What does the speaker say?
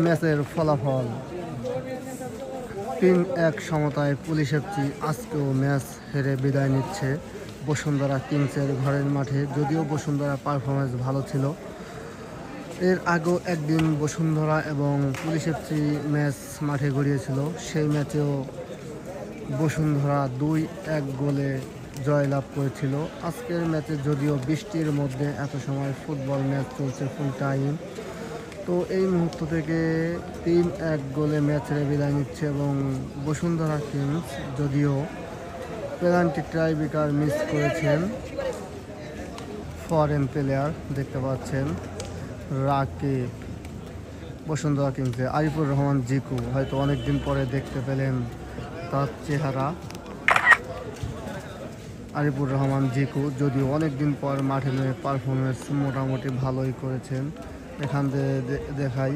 ম্যাচের ফলাফল 3-1 সমতায় পুলিশ এফসি আজকেও ম্যাচ হেরে বিদায় নিচ্ছে বসুন্ধরা কিংসের ঘরের মাঠে। যদিও বসুন্ধরা পারফরমেন্স ভালো ছিল, এর আগেও একদিন বসুন্ধরা এবং পুলিশ এফসি ম্যাচ মাঠে গড়িয়েছিল, সেই ম্যাচেও বসুন্ধরা 2-1 গোলে জয়লাভ করেছিল। আজকের ম্যাচে যদিও বৃষ্টির মধ্যে এত সময় ফুটবল ম্যাচ চলছে ফুল টাইম, তো এই মুহূর্ত থেকে 3-1 গোলে ম্যাচের বিদায় নিচ্ছে এবং বসুন্ধরা কিংস যদিও পেনাল্টি ট্রাইব্রেকার মিস করেছেন ফরেন প্লেয়ার, দেখতে পাচ্ছেন রাকিব। বসুন্ধরা কিংসে আরিফুর রহমান জিকু, হয়তো অনেকদিন পরে দেখতে পেলেন তার চেহারা। আরিফুর রহমান জিকু যদিও অনেকদিন পর মাঠে নেমে পারফরমেন্স মোটামুটি ভালোই করেছেন। এখান থেকে দেখাই